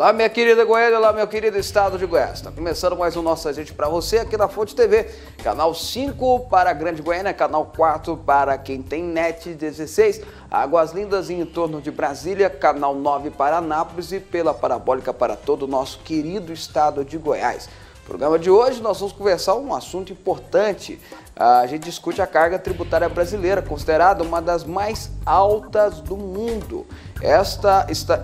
Olá, minha querida Goiânia, olá, meu querido estado de Goiás. Está começando mais um Nossa Gente para você aqui na Fonte TV. Canal 5 para a Grande Goiânia, canal 4 para quem tem net 16. Águas Lindas em torno de Brasília, canal 9 para Anápolis e pela parabólica para todo o nosso querido estado de Goiás. No programa de hoje nós vamos conversar um assunto importante. A gente discute a carga tributária brasileira, considerada uma das mais altas do mundo.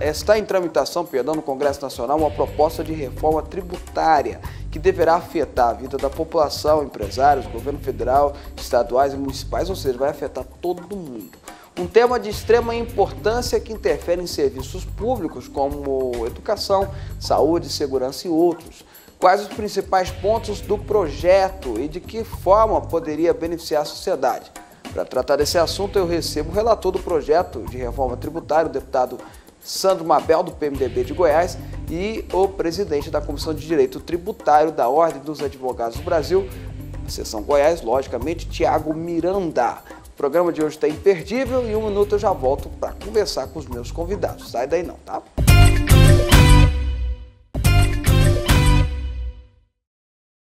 Está em tramitação, no Congresso Nacional, uma proposta de reforma tributária que deverá afetar a vida da população, empresários, governo federal, estaduais e municipais, ou seja, vai afetar todo mundo. Um tema de extrema importância que interfere em serviços públicos como educação, saúde, segurança e outros. Quais os principais pontos do projeto e de que forma poderia beneficiar a sociedade? Para tratar desse assunto, eu recebo o relator do projeto de reforma tributária, o deputado Sandro Mabel, do PMDB de Goiás, e o presidente da Comissão de Direito Tributário da Ordem dos Advogados do Brasil, seção Goiás, logicamente, Tiago Miranda. O programa de hoje está imperdível e em um minuto eu já volto para conversar com os meus convidados. Sai daí não, tá?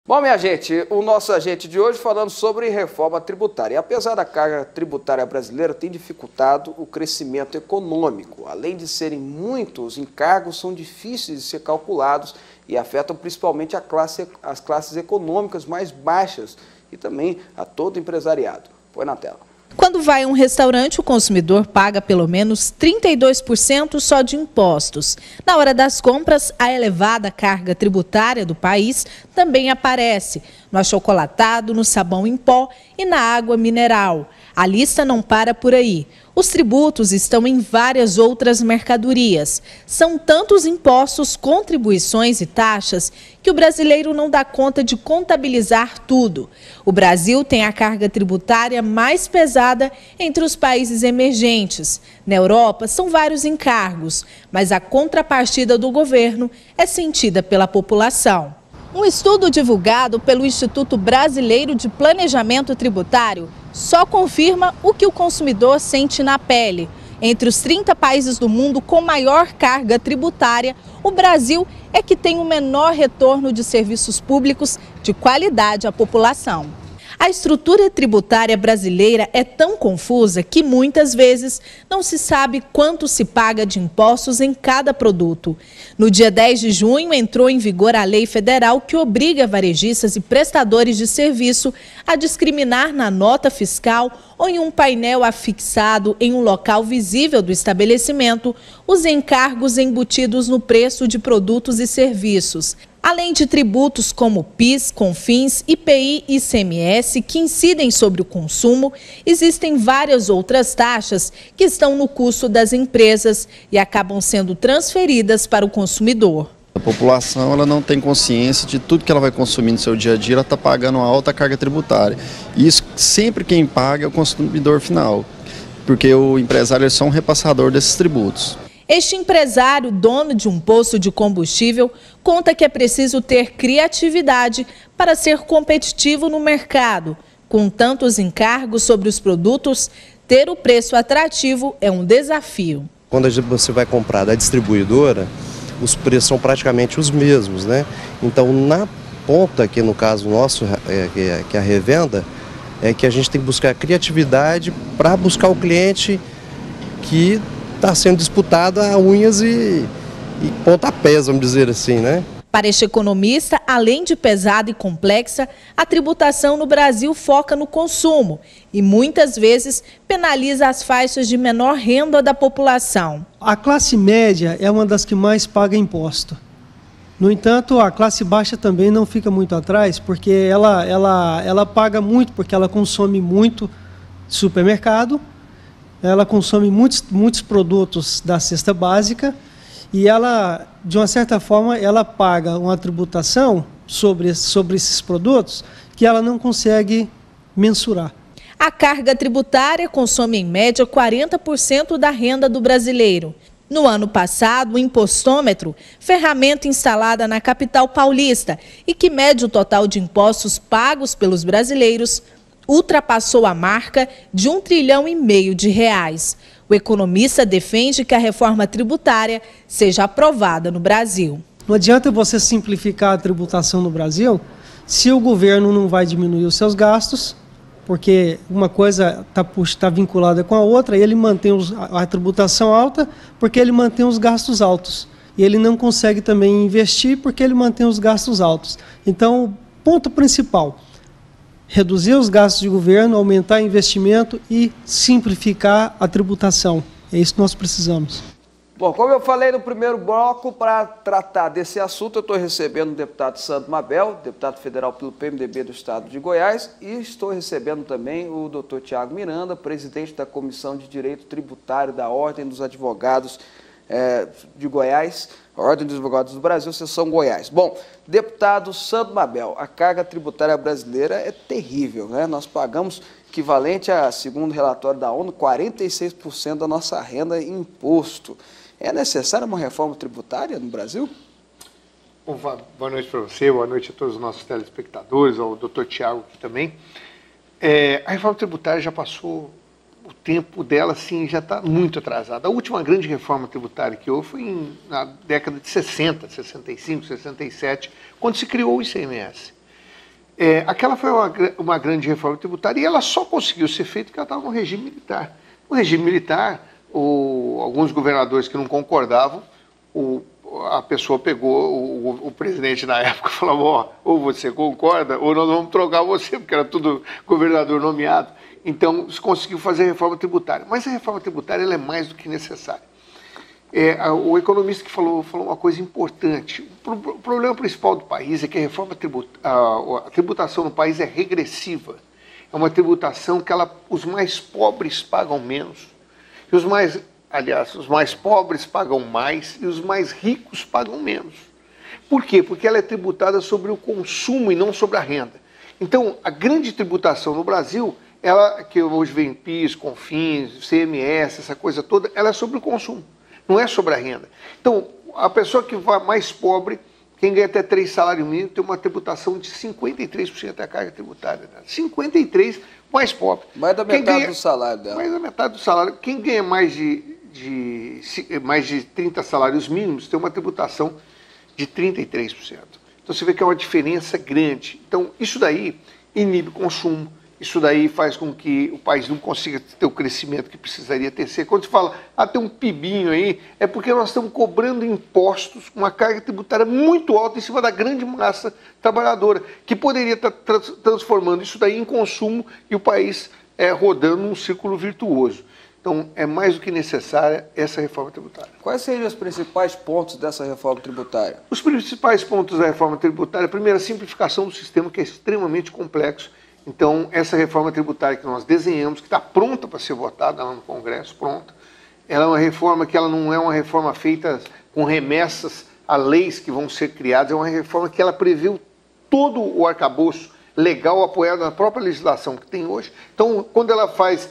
Bom, minha gente, o nosso agente de hoje falando sobre reforma tributária. E apesar da carga tributária brasileira, tem dificultado o crescimento econômico. Além de serem muitos, os encargos são difíceis de ser calculados e afetam principalmente as classes econômicas mais baixas e também a todo empresariado. Põe na tela. Quando vai a um restaurante, o consumidor paga pelo menos 32% só de impostos. Na hora das compras, a elevada carga tributária do país também aparece no achocolatado, no sabão em pó e na água mineral. A lista não para por aí. Os tributos estão em várias outras mercadorias. São tantos impostos, contribuições e taxas que o brasileiro não dá conta de contabilizar tudo. O Brasil tem a carga tributária mais pesada entre os países emergentes. Na Europa, são vários encargos, mas a contrapartida do governo é sentida pela população. Um estudo divulgado pelo Instituto Brasileiro de Planejamento Tributário só confirma o que o consumidor sente na pele. Entre os 30 países do mundo com maior carga tributária, o Brasil é que tem o menor retorno de serviços públicos de qualidade à população. A estrutura tributária brasileira é tão confusa que muitas vezes não se sabe quanto se paga de impostos em cada produto. No dia 10 de junho entrou em vigor a lei federal que obriga varejistas e prestadores de serviço a discriminar na nota fiscal ou em um painel afixado em um local visível do estabelecimento os encargos embutidos no preço de produtos e serviços. Além de tributos como PIS, CONFINS, IPI e ICMS que incidem sobre o consumo, existem várias outras taxas que estão no custo das empresas e acabam sendo transferidas para o consumidor. A população ela não tem consciência de tudo que ela vai consumir no seu dia a dia, ela está pagando uma alta carga tributária. E isso sempre quem paga é o consumidor final, porque o empresário é só um repassador desses tributos. Este empresário, dono de um posto de combustível, conta que é preciso ter criatividade para ser competitivo no mercado. Com tantos encargos sobre os produtos, ter o preço atrativo é um desafio. Quando você vai comprar da distribuidora, os preços são praticamente os mesmos, né? Então, na ponta, que no caso nosso, que é a revenda, é que a gente tem que buscar criatividade para buscar o cliente que está sendo disputado a unhas e pontapés, vamos dizer assim, né? Para este economista, além de pesada e complexa, a tributação no Brasil foca no consumo e muitas vezes penaliza as faixas de menor renda da população. A classe média é uma das que mais paga imposto. No entanto, a classe baixa também não fica muito atrás, porque ela paga muito, porque ela consome muito supermercado, ela consome muitos produtos da cesta básica e ela, de uma certa forma, ela paga uma tributação sobre esses produtos que ela não consegue mensurar. A carga tributária consome, em média, 40% da renda do brasileiro. No ano passado, o impostômetro, ferramenta instalada na capital paulista e que mede o total de impostos pagos pelos brasileiros, ultrapassou a marca de R$1,5 trilhão de reais. O economista defende que a reforma tributária seja aprovada no Brasil. Não adianta você simplificar a tributação no Brasil se o governo não vai diminuir os seus gastos, porque uma coisa está vinculada com a outra, e ele mantém a tributação alta porque ele mantém os gastos altos. E ele não consegue também investir porque ele mantém os gastos altos. Então, o ponto principal: reduzir os gastos de governo, aumentar o investimento e simplificar a tributação. É isso que nós precisamos. Bom, como eu falei no primeiro bloco, para tratar desse assunto, eu estou recebendo o deputado Sandro Mabel, deputado federal pelo PMDB do estado de Goiás, e estou recebendo também o doutor Tiago Miranda, presidente da Comissão de Direito Tributário da Ordem dos Advogados de Goiás, Ordem dos Advogados do Brasil, seção Goiás. Bom, deputado Sandro Mabel, a carga tributária brasileira é terrível, né? Nós pagamos equivalente a, segundo o relatório da ONU, 46% da nossa renda em imposto. É necessária uma reforma tributária no Brasil? Bom, boa noite para você, boa noite a todos os nossos telespectadores, ao doutor Tiago aqui também. A reforma tributária já passou, o tempo dela sim, já está muito atrasada. A última grande reforma tributária que houve foi na década de 60, 65, 67, quando se criou o ICMS. Aquela foi uma grande reforma tributária e ela só conseguiu ser feita porque ela estava no regime militar. No regime militar, alguns governadores que não concordavam, a pessoa pegou, o presidente na época falava, ou você concorda, ou nós vamos trocar você, porque era tudo governador nomeado. Então, se conseguiu fazer a reforma tributária. Mas a reforma tributária ela é mais do que necessária. O economista que falou uma coisa importante. O problema principal do país é que a tributação no país é regressiva. É uma tributação que os mais pobres pagam menos. E os mais pobres pagam mais e os mais ricos pagam menos. Por quê? Porque ela é tributada sobre o consumo e não sobre a renda. Então, a grande tributação no Brasil, que hoje vem PIS, CONFINS, CMS, essa coisa toda, ela é sobre o consumo, não é sobre a renda. Então, a pessoa que vai mais pobre, quem ganha até 3 salários mínimos, tem uma tributação de 53% da carga tributária. Né? 53% mais pobre. Mais da metade do salário dela. Mais da metade do salário. Quem ganha mais de 30 salários mínimos tem uma tributação de 33%. Então, você vê que é uma diferença grande. Então, isso daí inibe o consumo. Isso daí faz com que o país não consiga ter o crescimento que precisaria ter. Quando se fala, tem um PIBinho aí, é porque nós estamos cobrando impostos com uma carga tributária muito alta em cima da grande massa trabalhadora, que poderia estar transformando isso daí em consumo e o país rodando num círculo virtuoso. Então, é mais do que necessária essa reforma tributária. Quais seriam os principais pontos dessa reforma tributária? Os principais pontos da reforma tributária, primeiro, a simplificação do sistema, que é extremamente complexo. Então, essa reforma tributária que nós desenhamos, que está pronta para ser votada lá no Congresso, pronta, ela é uma reforma que ela não é uma reforma feita com remessas a leis que vão ser criadas, é uma reforma que ela prevê todo o arcabouço legal apoiado na própria legislação que tem hoje. Então, quando ela faz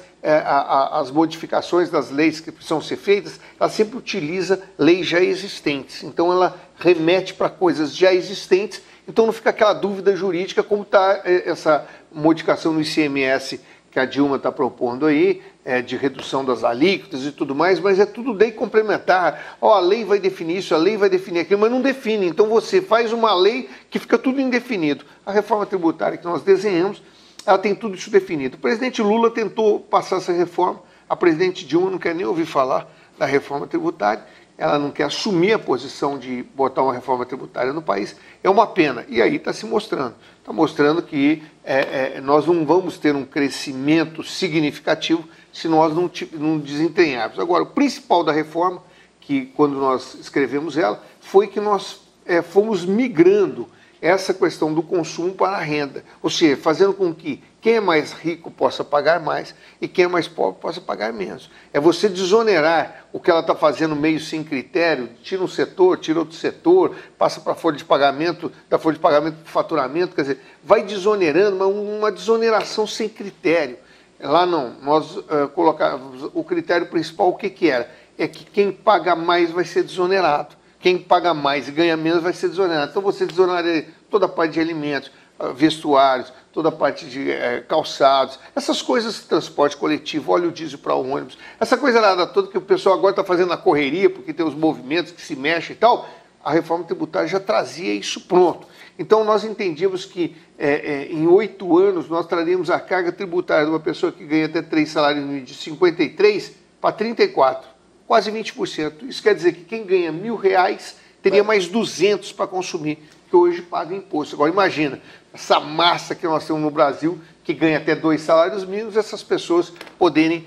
as modificações das leis que precisam ser feitas, ela sempre utiliza leis já existentes. Então, ela remete para coisas já existentes. Então, não fica aquela dúvida jurídica como está essa modificação no ICMS que a Dilma está propondo aí, de redução das alíquotas e tudo mais, mas é tudo lei complementar. A lei vai definir isso, a lei vai definir aquilo, mas não define. Então, você faz uma lei que fica tudo indefinido. A reforma tributária que nós desenhamos, ela tem tudo isso definido. O presidente Lula tentou passar essa reforma, a presidente Dilma não quer nem ouvir falar da reforma tributária, ela não quer assumir a posição de botar uma reforma tributária no país, é uma pena. E aí está se mostrando. Está mostrando que nós não vamos ter um crescimento significativo se nós não desempenharmos. Agora, o principal da reforma, que quando nós escrevemos ela, foi que nós fomos migrando essa questão do consumo para a renda, ou seja, fazendo com que quem é mais rico possa pagar mais e quem é mais pobre possa pagar menos. É você desonerar o que ela está fazendo meio sem critério, tira um setor, tira outro setor, passa para a folha de pagamento, da folha de pagamento para o faturamento, quer dizer, vai desonerando, mas uma desoneração sem critério. Lá não, nós colocávamos o critério principal, o que era? É que quem paga mais vai ser desonerado. Quem paga mais e ganha menos vai ser desonerado. Então, você desonerar toda a parte de alimentos, vestuários, toda a parte de calçados, essas coisas, transporte coletivo, óleo diesel para ônibus, essa coisa nada toda que o pessoal agora está fazendo na correria, porque tem os movimentos que se mexem e tal, a reforma tributária já trazia isso pronto. Então nós entendíamos que em 8 anos nós traríamos a carga tributária de uma pessoa que ganha até 3 salários mínimos de 53 para 34, quase 20%. Isso quer dizer que quem ganha R$1.000 teria mais 200 para consumir, que hoje paga imposto. Agora imagina, essa massa que nós temos no Brasil, que ganha até 2 salários mínimos, essas pessoas poderem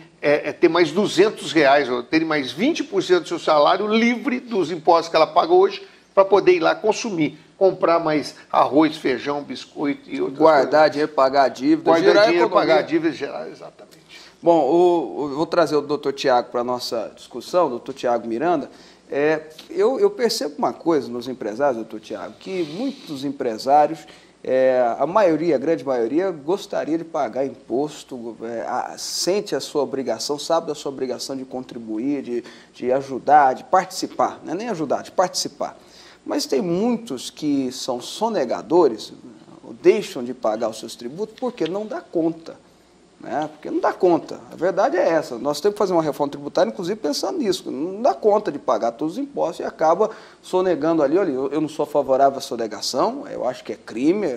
ter mais R$200, ou terem mais 20% do seu salário livre dos impostos que ela paga hoje, para poder ir lá consumir, comprar mais arroz, feijão, biscoito e outras guardar coisas. Dinheiro, pagar dívidas, guardar dinheiro, pagar dívidas, gerar, exatamente. Bom, vou trazer o doutor Tiago para a nossa discussão, doutor Tiago Miranda. Eu percebo uma coisa nos empresários, doutor Tiago, que muitos empresários, a grande maioria, gostaria de pagar imposto, sente a sua obrigação, sabe da sua obrigação de contribuir, de ajudar, de participar, não é nem ajudar, de participar. Mas tem muitos que são sonegadores, deixam de pagar os seus tributos porque não dá conta. Porque não dá conta. A verdade é essa. Nós temos que fazer uma reforma tributária, inclusive pensando nisso. Não dá conta de pagar todos os impostos e acaba sonegando ali. Olha, eu não sou favorável à sonegação, eu acho que é crime,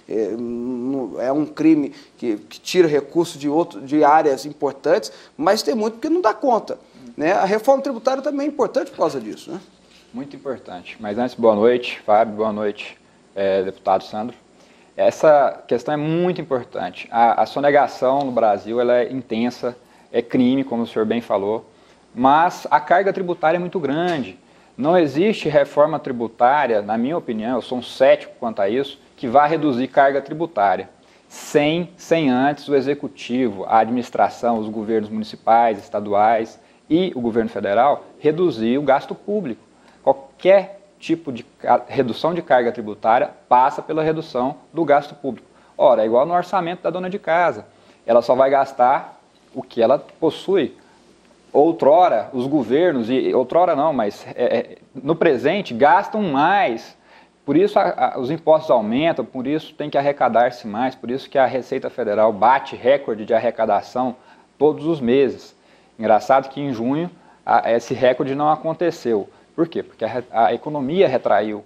é um crime que tira recursos de áreas importantes, mas tem muito porque não dá conta. A reforma tributária também é importante por causa disso. Muito importante. Mas antes, boa noite, Fábio, boa noite, deputado Sandro. Essa questão é muito importante. A sonegação no Brasil ela é intensa, é crime, como o senhor bem falou, mas a carga tributária é muito grande. Não existe reforma tributária, na minha opinião, eu sou um cético quanto a isso, que vá reduzir carga tributária, sem antes o Executivo, a administração, os governos municipais, estaduais e o governo federal reduzir o gasto público. Qualquer tipo de redução de carga tributária passa pela redução do gasto público. Ora, é igual no orçamento da dona de casa. Ela só vai gastar o que ela possui. Outrora, os governos, outrora não, mas no presente, gastam mais. Por isso os impostos aumentam, por isso tem que arrecadar-se mais, por isso que a Receita Federal bate recorde de arrecadação todos os meses. Engraçado que em junho esse recorde não aconteceu. Por quê? Porque a economia retraiu.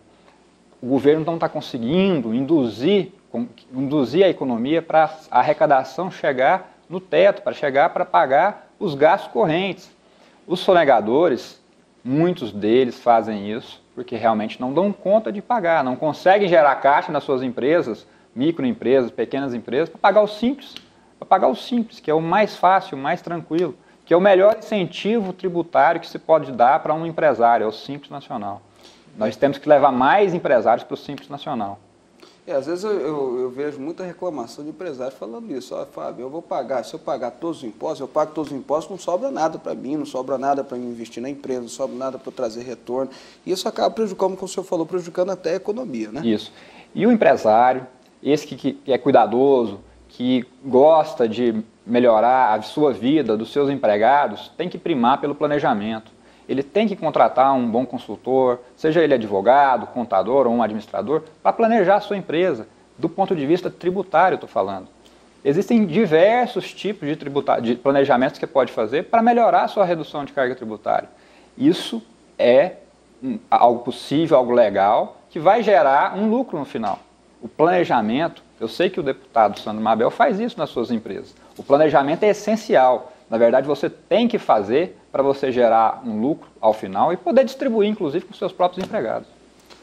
O governo não está conseguindo induzir a economia para a arrecadação chegar no teto, para pagar os gastos correntes. Os sonegadores, muitos deles fazem isso porque realmente não dão conta de pagar, não conseguem gerar caixa nas suas empresas, microempresas, pequenas empresas, para pagar o simples, que é o mais fácil, o mais tranquilo, que é o melhor incentivo tributário que se pode dar para um empresário, é o Simples Nacional. Nós temos que levar mais empresários para o Simples Nacional. Às vezes eu vejo muita reclamação de empresários falando isso. Fábio, eu vou pagar, se eu pagar todos os impostos, eu pago todos os impostos, não sobra nada para mim, não sobra nada para investir na empresa, não sobra nada para trazer retorno. E isso acaba prejudicando, como o senhor falou, prejudicando até a economia, né? Isso. E o empresário, esse que é cuidadoso, que gosta de melhorar a sua vida, dos seus empregados, tem que primar pelo planejamento. Ele tem que contratar um bom consultor, seja ele advogado, contador ou um administrador, para planejar a sua empresa, do ponto de vista tributário, estou falando. Existem diversos tipos de planejamentos que você pode fazer para melhorar a sua redução de carga tributária. Isso é algo possível, algo legal, que vai gerar um lucro no final. O planejamento, eu sei que o deputado Sandro Mabel faz isso nas suas empresas. O planejamento é essencial. Na verdade, você tem que fazer para você gerar um lucro ao final e poder distribuir, inclusive, com seus próprios empregados.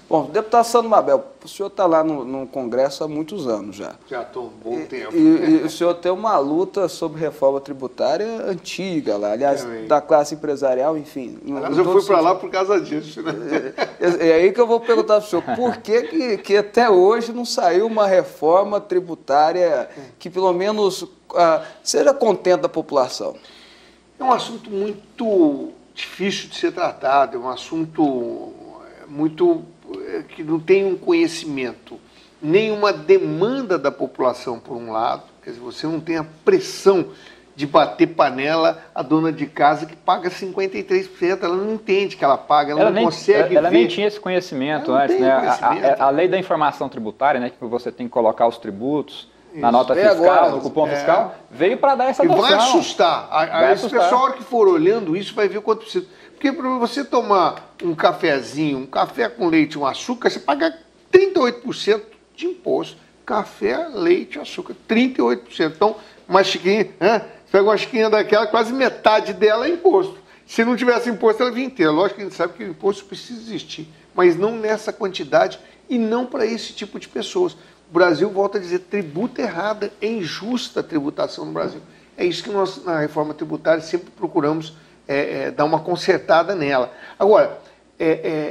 Bom, deputado Sandro Mabel, o senhor está lá no Congresso há muitos anos já. Já estou um bom tempo. E o senhor tem uma luta sobre reforma tributária antiga lá, aliás, da classe empresarial, enfim. Mas eu fui para lá por causa disso, né? É aí que eu vou perguntar para o senhor, por que até hoje não saiu uma reforma tributária que pelo menos seja contente da população? É um assunto muito difícil de ser tratado, é um assunto muito que não tem um conhecimento, nem uma demanda da população, por um lado, quer dizer, você não tem a pressão de bater panela a dona de casa que paga 53%, ela não entende que ela paga, ela não consegue ver. Ela nem tinha esse conhecimento antes, né? A lei da informação tributária, né, que você tem que colocar os tributos, na nota fiscal, agora, no cupom fiscal, veio para dar essa noção. E vai assustar. Esse pessoal, a hora que for olhando isso, vai ver o quanto precisa. Porque para você tomar um cafezinho, um café com leite, um açúcar, você paga 38% de imposto. Café, leite, açúcar, 38%. Então, uma xicrinha, você pega uma xicrinha daquela, quase metade dela é imposto. Se não tivesse imposto, ela vinha inteira. Lógico que a gente sabe que o imposto precisa existir, mas não nessa quantidade e não para esse tipo de pessoas. O Brasil, volta a dizer, tributa errada, é injusta a tributação no Brasil. É isso que nós, na reforma tributária, sempre procuramos dar uma consertada nela. Agora,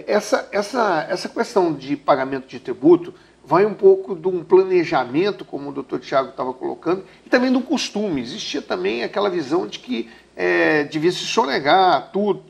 essa questão de pagamento de tributo vai um pouco de um planejamento, como o doutor Tiago estava colocando, e também de um costume. Existia também aquela visão de que devia se sonegar tudo.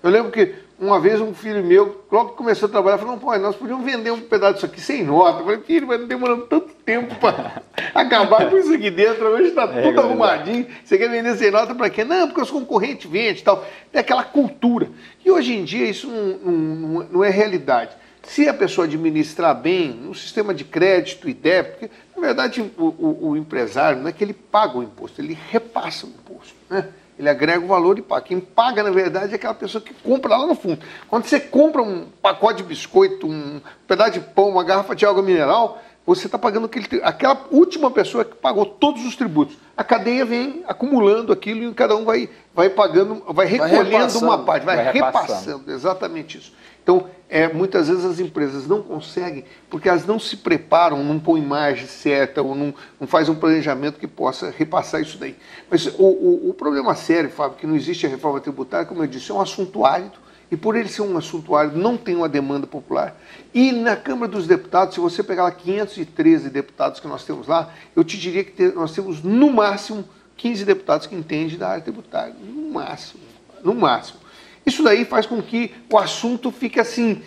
Eu lembro que uma vez um filho meu, logo que começou a trabalhar, falou, pô, nós podíamos vender um pedaço disso aqui sem nota. Eu falei, filho, mas não demorando tanto tempo para acabar com isso aqui dentro, hoje está tudo arrumadinho, você quer vender sem nota para quê? Não, porque os concorrentes vendem e tal. É aquela cultura. E hoje em dia isso não é realidade. Se a pessoa administrar bem no sistema de crédito e débito, porque, na verdade, o empresário não é que ele paga o imposto, ele repassa o imposto, né? Ele agrega o valor e paga. Quem paga, na verdade, é aquela pessoa que compra lá no fundo. Quando você compra um pacote de biscoito, um pedaço de pão, uma garrafa de água mineral, você está pagando aquela última pessoa que pagou todos os tributos. A cadeia vem acumulando aquilo e cada um vai pagando, vai recolhendo uma parte, vai repassando. Exatamente isso. Então, muitas vezes as empresas não conseguem, porque elas não se preparam, não põem margem certa, ou não fazem um planejamento que possa repassar isso daí. Mas o problema sério, Fábio, que não existe a reforma tributária, como eu disse, é um assunto árido, e por ele ser um assunto árido, não tem uma demanda popular. E na Câmara dos Deputados, se você pegar lá 513 deputados que nós temos lá, eu te diria que nós temos, no máximo, 15 deputados que entendem da área tributária. No máximo. No máximo. Isso daí faz com que o assunto fique assim,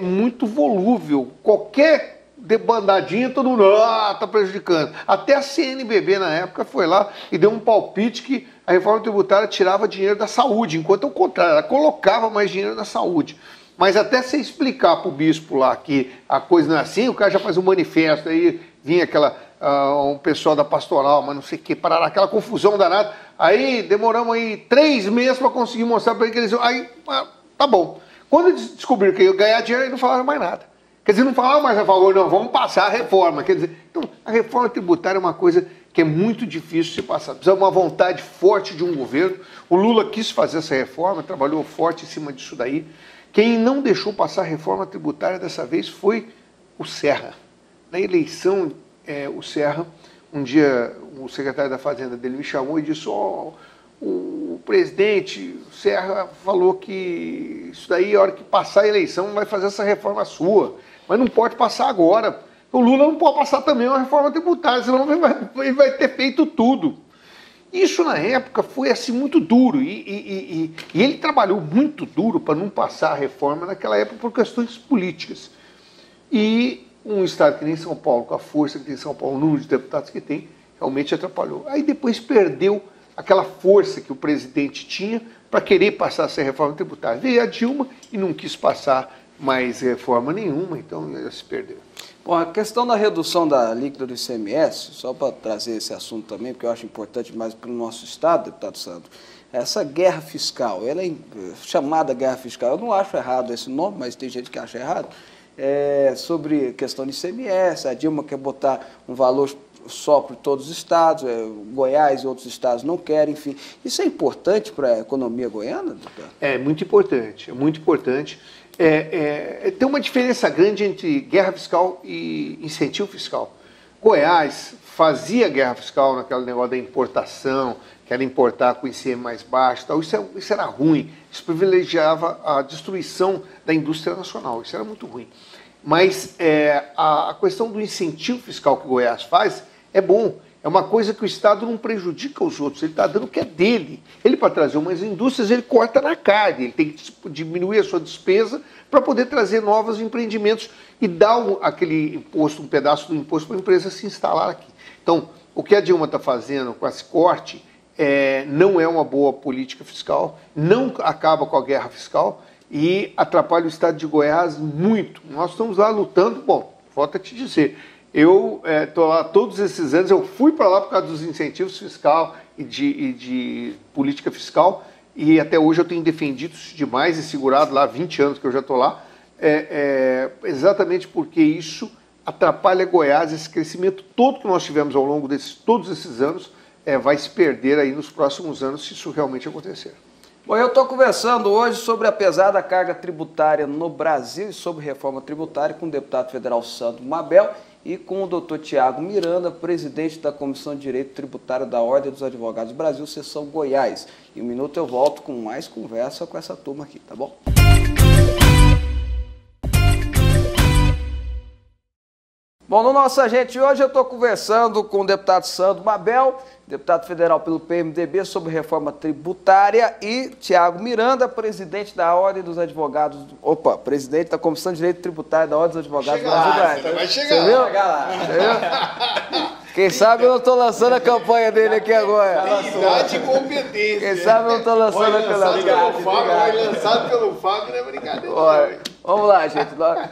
muito volúvel. Qualquer debandadinha, todo mundo está prejudicando. Até a CNBB, na época, foi lá e deu um palpite que a reforma tributária tirava dinheiro da saúde, enquanto ao contrário, ela colocava mais dinheiro na saúde. Mas até você explicar para o bispo lá que a coisa não é assim, o cara já faz um manifesto, aí vinha um pessoal da pastoral, mas não sei o que, parar aquela confusão danada. Aí demoramos aí 3 meses para conseguir mostrar para ele que eles... Aí, tá bom. Quando eles descobriram que ia ganhar dinheiro, eles não falaram mais nada. Quer dizer, não falaram mais a favor, não, vamos passar a reforma. Quer dizer, então, a reforma tributária é uma coisa que é muito difícil de se passar. Precisa de uma vontade forte de um governo. O Lula quis fazer essa reforma, trabalhou forte em cima disso daí. Quem não deixou passar a reforma tributária dessa vez foi o Serra. Na eleição, o Serra, um dia o secretário da Fazenda dele me chamou e disse, o presidente, o Serra, falou que isso daí, a hora que passar a eleição, vai fazer essa reforma sua. Mas não pode passar agora. O Lula não pode passar também uma reforma tributária, senão ele vai ter feito tudo. Isso, na época, foi assim muito duro. E ele trabalhou muito duro para não passar a reforma naquela época por questões políticas. E um estado que nem São Paulo, com a força que tem São Paulo, o número de deputados que tem, realmente atrapalhou. Aí depois perdeu aquela força que o presidente tinha para querer passar essa reforma tributária. Veio a Dilma e não quis passar mais reforma nenhuma, então ela se perdeu. Bom, a questão da redução da alíquota do ICMS, só para trazer esse assunto também, porque eu acho importante mais para o nosso estado, deputado Sandro, essa guerra fiscal, ela é chamada guerra fiscal, eu não acho errado esse nome, mas tem gente que acha errado, sobre a questão do ICMS, a Dilma quer botar um valor só para todos os estados, Goiás e outros estados não querem, enfim. Isso é importante para a economia goiana, doutor? É muito importante, é muito importante. Tem uma diferença grande entre guerra fiscal e incentivo fiscal. Goiás fazia guerra fiscal naquele negócio da importação, que era importar com ICM mais baixo, tal. Isso era ruim, isso privilegiava a destruição da indústria nacional, isso era muito ruim. Mas a questão do incentivo fiscal que o Goiás faz é bom. É uma coisa que o Estado não prejudica os outros, ele está dando o que é dele. Ele, para trazer umas indústrias, ele corta na carne, ele tem que diminuir a sua despesa para poder trazer novos empreendimentos e dar aquele imposto, um pedaço do imposto para a empresa se instalar aqui. Então, o que a Dilma está fazendo com esse corte não é uma boa política fiscal, não acaba com a guerra fiscal e atrapalha o Estado de Goiás muito. Nós estamos lá lutando, bom, volto a te dizer, Eu estou lá todos esses anos, eu fui para lá por causa dos incentivos fiscal e de política fiscal, e até hoje eu tenho defendido isso demais e segurado lá 20 anos que eu já estou lá, exatamente porque isso atrapalha Goiás, esse crescimento todo que nós tivemos ao longo de todos esses anos vai se perder aí nos próximos anos se isso realmente acontecer. Bom, eu estou conversando hoje sobre a pesada carga tributária no Brasil e sobre reforma tributária com o deputado federal Sandro Mabel e com o doutor Tiago Miranda, presidente da Comissão de Direito Tributário da Ordem dos Advogados do Brasil, seção Goiás. Em um minuto eu volto com mais conversa com essa turma aqui, tá bom? Bom, no nosso agente hoje eu estou conversando com o deputado Sandro Mabel, deputado federal pelo PMDB, sobre reforma tributária, e Tiago Miranda, presidente da Ordem dos Advogados, presidente da Comissão de Direito Tributário da Ordem dos Advogados do Brasil. Vai chegar, você viu? Vai chegar lá. Quem sabe eu não estou lançando a campanha dele aqui agora. Idade e competência. Quem sabe eu não estou lançando a campanha. Foi lançado pelo Fábio, não é brincadeira. Olha, vamos lá, gente.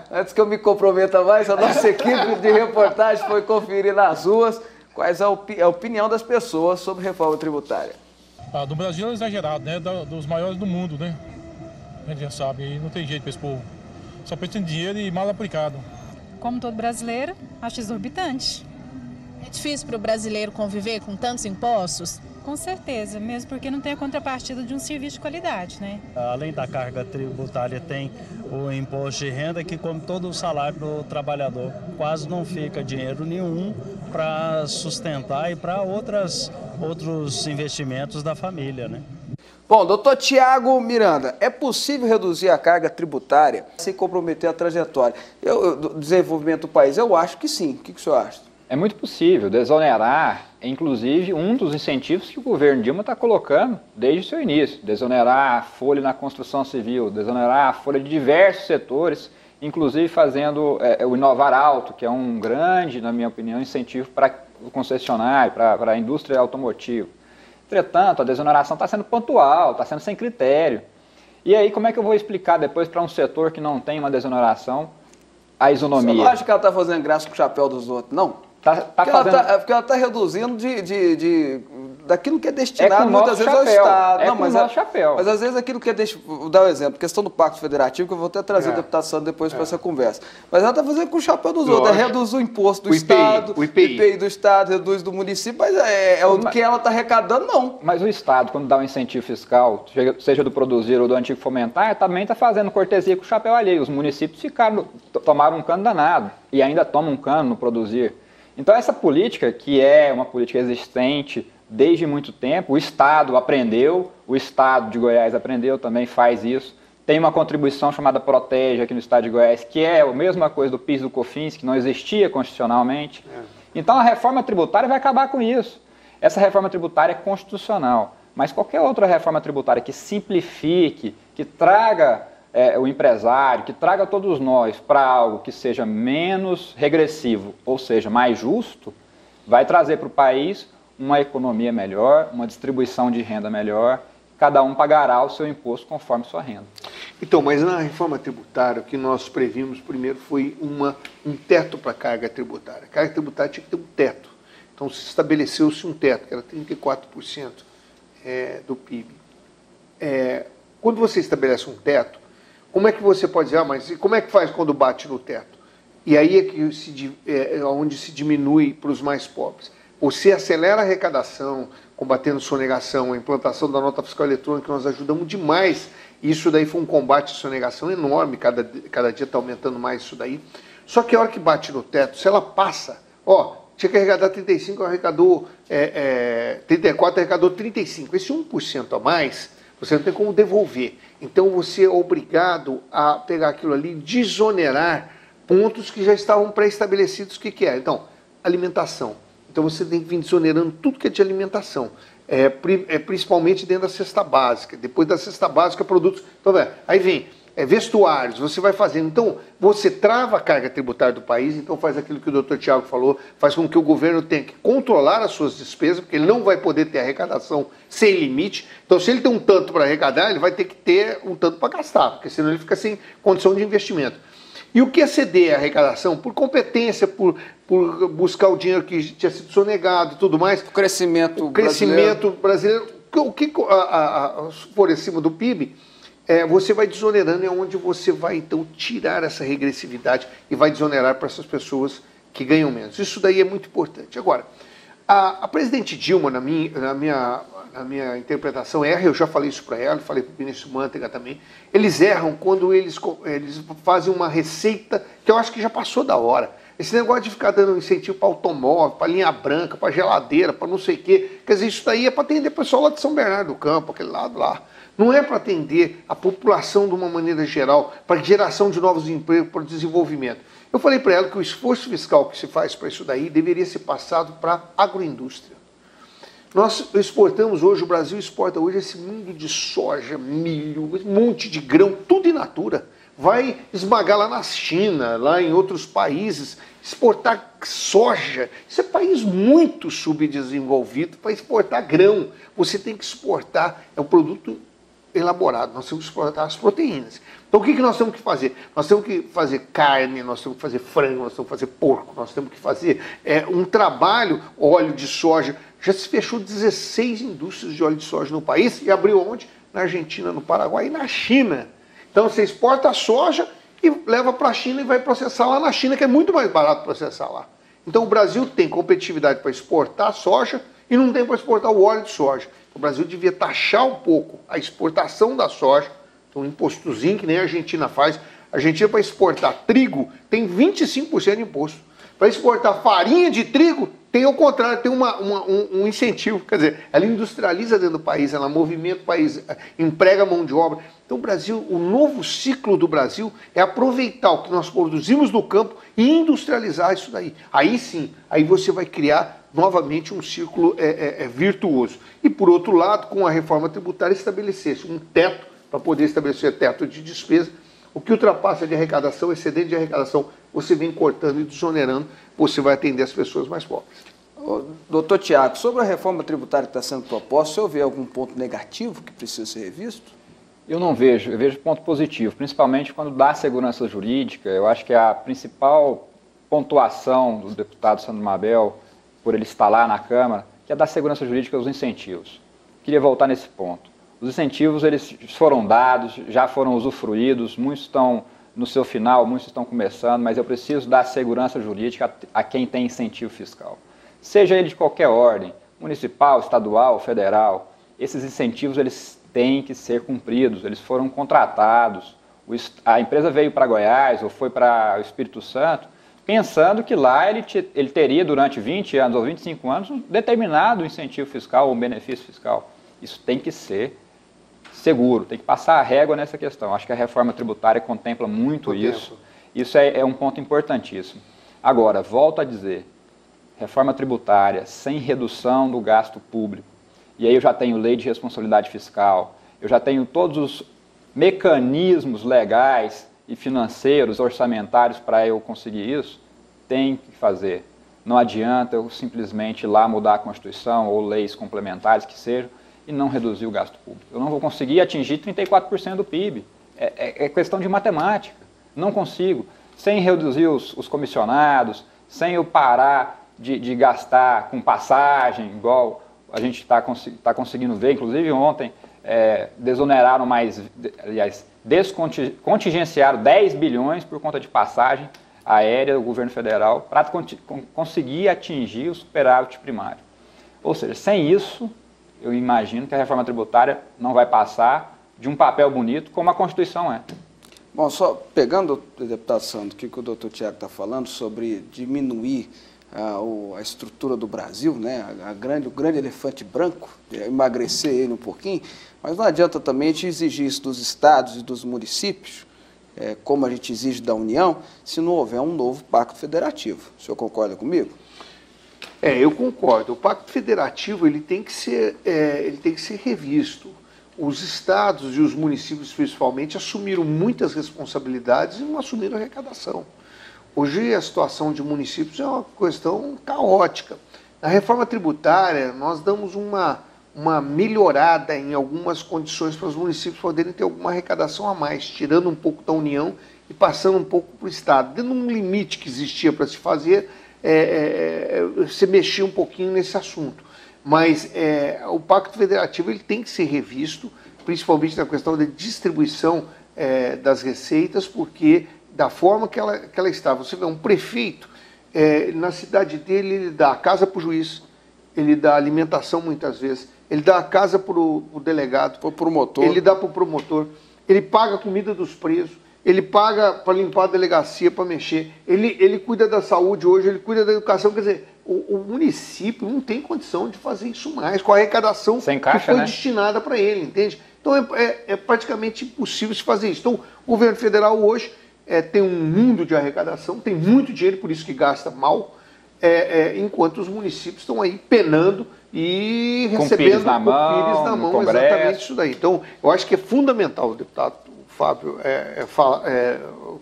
Antes que eu me comprometa mais, a nossa equipe de reportagem foi conferir nas ruas quais a opinião das pessoas sobre reforma tributária. Do Brasil é exagerado, né? Dos maiores do mundo, né? A gente já sabe, aí não tem jeito para esse povo. Só pensa em dinheiro e mal aplicado. Como todo brasileiro, acho exorbitante. É difícil para o brasileiro conviver com tantos impostos? Com certeza, mesmo porque não tem a contrapartida de um serviço de qualidade, né? Além da carga tributária, tem o imposto de renda que, como todo o salário do trabalhador, quase não fica dinheiro nenhum para sustentar e para outros investimentos da família, né? Bom, doutor Tiago Miranda, é possível reduzir a carga tributária sem comprometer a trajetória do desenvolvimento do país? Eu acho que sim. O que o senhor acha? É muito possível desonerar, inclusive, um dos incentivos que o governo Dilma está colocando desde o seu início. Desonerar a folha na construção civil, desonerar a folha de diversos setores, inclusive fazendo o Inovar Alto, que é um grande, na minha opinião, incentivo para o concessionário, para a indústria automotiva. Entretanto, a desoneração está sendo pontual, está sendo sem critério. E aí, como é que eu vou explicar depois para um setor que não tem uma desoneração a isonomia? Você não acha que ela está fazendo graça com o chapéu dos outros, não? Porque ela está reduzindo daquilo que é destinado muitas vezes ao Estado. Mas às vezes aquilo que é destinado. Vou dar um exemplo, questão do Pacto Federativo, que eu vou até trazer o deputado Sandro depois para essa conversa. Mas ela está fazendo com o chapéu dos outros. Reduz o imposto do Estado, o IPI do Estado, reduz do município, mas o que ela está arrecadando, não. Mas o Estado, quando dá um incentivo fiscal, seja do produzir ou do antigo fomentar, também está fazendo cortesia com o chapéu alheio. Os municípios tomaram um cano danado e ainda tomam um cano no produzir. Então essa política, que é uma política existente desde muito tempo, o Estado aprendeu, o Estado de Goiás aprendeu, também faz isso. Tem uma contribuição chamada Protege aqui no Estado de Goiás, que é a mesma coisa do PIS e do COFINS, que não existia constitucionalmente. Então a reforma tributária vai acabar com isso. Essa reforma tributária é constitucional, mas qualquer outra reforma tributária que simplifique, que traga o empresário, que traga todos nós para algo que seja menos regressivo, ou seja, mais justo, vai trazer para o país uma economia melhor, uma distribuição de renda melhor, cada um pagará o seu imposto conforme sua renda. Então, mas na reforma tributária, o que nós previmos primeiro foi um teto para a carga tributária. A carga tributária tinha que ter um teto. Então, se estabeleceu-se um teto, que era 34% do PIB. Quando você estabelece um teto, como é que você pode dizer, mas como é que faz quando bate no teto? E aí é que onde se diminui para os mais pobres. Você acelera a arrecadação, combatendo sonegação, a implantação da nota fiscal eletrônica, nós ajudamos demais. Isso daí foi um combate à sonegação enorme, cada dia está aumentando mais isso daí. Só que a hora que bate no teto, se ela passa, tinha que arrecadar 35, arrecadou 34, arrecadou 35. Esse 1% a mais, você não tem como devolver. Então você é obrigado a pegar aquilo ali e desonerar pontos que já estavam pré-estabelecidos. O que é? Então, alimentação. Então você tem que vir desonerando tudo que é de alimentação. Principalmente dentro da cesta básica. Depois da cesta básica, produtos. Então, aí vem vestuários, você vai fazendo. Então, você trava a carga tributária do país, então faz aquilo que o doutor Tiago falou, faz com que o governo tenha que controlar as suas despesas, porque ele não vai poder ter arrecadação sem limite. Então, se ele tem um tanto para arrecadar, ele vai ter que ter um tanto para gastar, porque senão ele fica sem condição de investimento. E o que é ceder a arrecadação? Por competência, por buscar o dinheiro que tinha sido sonegado e tudo mais. O crescimento brasileiro. O que for acima do PIB, você vai desonerando, é onde você vai, então, tirar essa regressividade e vai desonerar para essas pessoas que ganham menos. Isso daí é muito importante. Agora, a presidente Dilma, na minha interpretação, erra, eu já falei isso para ela, falei para o ministro Manteiga também, eles erram quando eles fazem uma receita que eu acho que já passou da hora. Esse negócio de ficar dando incentivo para automóvel, para linha branca, para geladeira, para não sei o quê, quer dizer, isso daí é para atender o pessoal lá de São Bernardo do Campo, aquele lado lá. Não é para atender a população de uma maneira geral, para geração de novos empregos, para desenvolvimento. Eu falei para ela que o esforço fiscal que se faz para isso daí deveria ser passado para a agroindústria. Nós exportamos hoje, o Brasil exporta hoje esse mundo de soja, milho, um monte de grão, tudo in natura. Vai esmagar lá na China, lá em outros países, exportar soja. Isso é país muito subdesenvolvido para exportar grão. Você tem que exportar, é um produto elaborado, nós temos que exportar as proteínas. Então o que nós temos que fazer? Nós temos que fazer carne, nós temos que fazer frango, nós temos que fazer porco, nós temos que fazer um trabalho, óleo de soja. Já se fechou 16 indústrias de óleo de soja no país e abriu onde? Na Argentina, no Paraguai e na China. Então você exporta a soja e leva para a China e vai processar lá na China, que é muito mais barato processar lá. Então o Brasil tem competitividade para exportar soja e não tem para exportar o óleo de soja. O Brasil devia taxar um pouco a exportação da soja, então um impostozinho que nem a Argentina faz. A Argentina, para exportar trigo, tem 25% de imposto. Para exportar farinha de trigo, tem ao contrário, tem um incentivo. Quer dizer, ela industrializa dentro do país, ela movimenta o país, emprega mão de obra. Então o Brasil, o novo ciclo do Brasil é aproveitar o que nós produzimos no campo e industrializar isso daí. Aí sim, aí você vai criar novamente um círculo virtuoso. E por outro lado, com a reforma tributária, estabelecer-se um teto, para poder estabelecer teto de despesa, o que ultrapassa de arrecadação, excedente de arrecadação, você vem cortando e desonerando, você vai atender as pessoas mais pobres. Doutor Tiago, sobre a reforma tributária que está sendo proposta, o senhor vê algum ponto negativo que precisa ser revisto? Eu não vejo, eu vejo ponto positivo, principalmente quando dá segurança jurídica. Eu acho que a principal pontuação do deputado Sandro Mabel, por ele estar lá na Câmara, que é dar segurança jurídica aos incentivos. Queria voltar nesse ponto. Os incentivos, eles foram dados, já foram usufruídos, muitos estão no seu final, muitos estão começando, mas eu preciso dar segurança jurídica a quem tem incentivo fiscal. Seja ele de qualquer ordem, municipal, estadual, federal, esses incentivos, eles têm que ser cumpridos, eles foram contratados. A empresa veio para Goiás ou foi para o Espírito Santo, pensando que lá ele teria durante 20 anos ou 25 anos um determinado incentivo fiscal ou um benefício fiscal. Isso tem que ser seguro, tem que passar a régua nessa questão. Acho que a reforma tributária contempla muito isso. Isso é um ponto importantíssimo. Agora, volto a dizer, reforma tributária sem redução do gasto público, e aí eu já tenho lei de responsabilidade fiscal, eu já tenho todos os mecanismos legais e financeiros, orçamentários para eu conseguir isso, tem que fazer. Não adianta eu simplesmente ir lá mudar a Constituição ou leis complementares que sejam e não reduzir o gasto público. Eu não vou conseguir atingir 34% do PIB. É questão de matemática. Não consigo. Sem reduzir os comissionados, sem eu parar de gastar com passagem, igual a gente está conseguindo ver. Inclusive ontem desoneraram descontingenciaram 10 bilhões por conta de passagem aérea do governo federal para conseguir atingir o superávit primário. Ou seja, sem isso, eu imagino que a reforma tributária não vai passar de um papel bonito como a Constituição é. Bom, só pegando, deputado Sandro, o que o doutor Tiago está falando sobre diminuir a estrutura do Brasil, né, o grande elefante branco, emagrecer ele um pouquinho, mas não adianta também a gente exigir isso dos estados e dos municípios, como a gente exige da União, se não houver um novo pacto federativo. O senhor concorda comigo? Eu concordo. O pacto federativo ele tem que ser revisto. Os estados e os municípios, principalmente, assumiram muitas responsabilidades e não assumiram arrecadação. Hoje, a situação de municípios é uma questão caótica. Na reforma tributária, nós damos uma melhorada em algumas condições para os municípios poderem ter alguma arrecadação a mais, tirando um pouco da União e passando um pouco para o Estado. Dentro de um limite que existia para se fazer, você mexia um pouquinho nesse assunto. Mas o Pacto Federativo ele tem que ser revisto, principalmente na questão da distribuição das receitas, porque da forma que ela está. Você vê, um prefeito, na cidade dele, ele dá a casa para o juiz, ele dá alimentação muitas vezes, ele dá a casa para o delegado, para o promotor, ele dá para o promotor, ele paga a comida dos presos, ele paga para limpar a delegacia, para mexer, ele cuida da saúde hoje, ele cuida da educação, quer dizer, o município não tem condição de fazer isso mais, com a arrecadação que foi destinada para ele, entende? Então é praticamente impossível se fazer isso. Então o governo federal hoje tem um mundo de arrecadação, tem muito dinheiro, por isso que gasta mal, enquanto os municípios estão aí penando e recebendo pires na mão, exatamente isso daí. Então eu acho que é fundamental, deputado Fábio,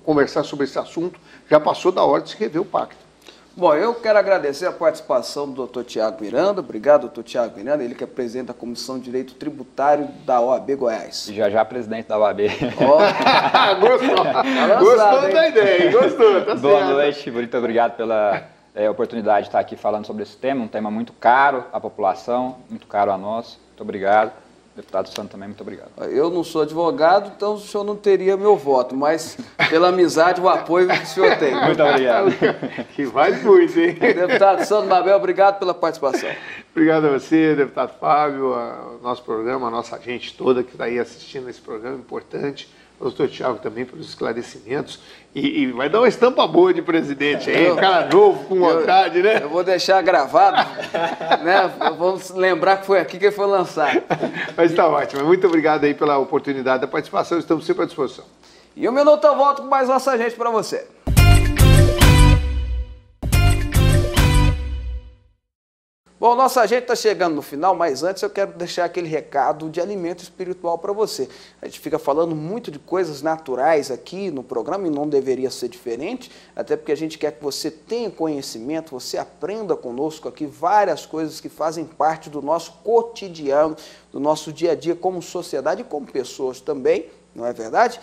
conversar sobre esse assunto. Já passou da hora de se rever o pacto. Bom, eu quero agradecer a participação do Dr. Tiago Miranda. Obrigado, doutor Tiago Miranda, ele que é presidente da Comissão de Direito Tributário da OAB Goiás. E já presidente da OAB. Gostou da ideia, gostou. Tá Boa noite, muito obrigado pela oportunidade de estar aqui falando sobre esse tema, um tema muito caro à população, muito caro a nós. Muito obrigado. Deputado Sandro também, muito obrigado. Eu não sou advogado, então o senhor não teria meu voto, mas pela amizade, o apoio que o senhor tem. Muito obrigado. Que vale muito, hein? Deputado Sandro Mabel, obrigado pela participação. Obrigado a você, deputado Fábio, ao nosso programa, a nossa gente toda que está aí assistindo esse programa importante. O doutor Tiago também pelos esclarecimentos. E vai dar uma estampa boa de presidente aí, um cara novo, com vontade, né? Eu vou deixar gravado, né? Vamos lembrar que foi aqui que ele foi lançado. Mas está ótimo. Muito obrigado aí pela oportunidade da participação. Estamos sempre à disposição. E 1 minuto eu volto com mais nossa gente para você. Bom, nossa agenda está chegando no final, mas antes eu quero deixar aquele recado de alimento espiritual para você. A gente fica falando muito de coisas naturais aqui no programa e não deveria ser diferente, até porque a gente quer que você tenha conhecimento, você aprenda conosco aqui várias coisas que fazem parte do nosso cotidiano, do nosso dia a dia como sociedade e como pessoas também, não é verdade?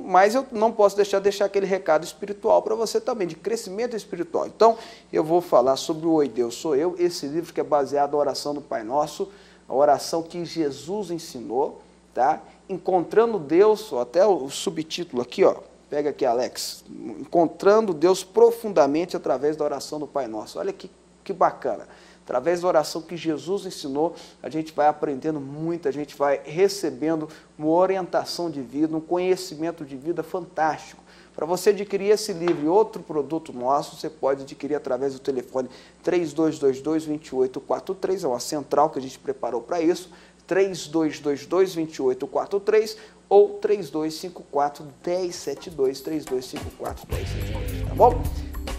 Mas eu não posso deixar aquele recado espiritual para você também, de crescimento espiritual. Então, eu vou falar sobre o Oi Deus Sou Eu, esse livro que é baseado na oração do Pai Nosso, a oração que Jesus ensinou, tá? Encontrando Deus, até o subtítulo aqui, ó, pega aqui, Alex, Encontrando Deus profundamente através da oração do Pai Nosso. Olha que bacana. Através da oração que Jesus ensinou, a gente vai aprendendo muito, a gente vai recebendo uma orientação de vida, um conhecimento de vida fantástico. Para você adquirir esse livro e outro produto nosso, você pode adquirir através do telefone 3222-2843, é uma central que a gente preparou para isso, 3222-2843 ou 3254-1072, 3254-1072, tá bom?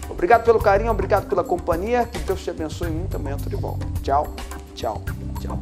Obrigado pelo carinho, obrigado pela companhia, que Deus te abençoe muito, amanhã tudo de bom. Tchau, tchau, tchau.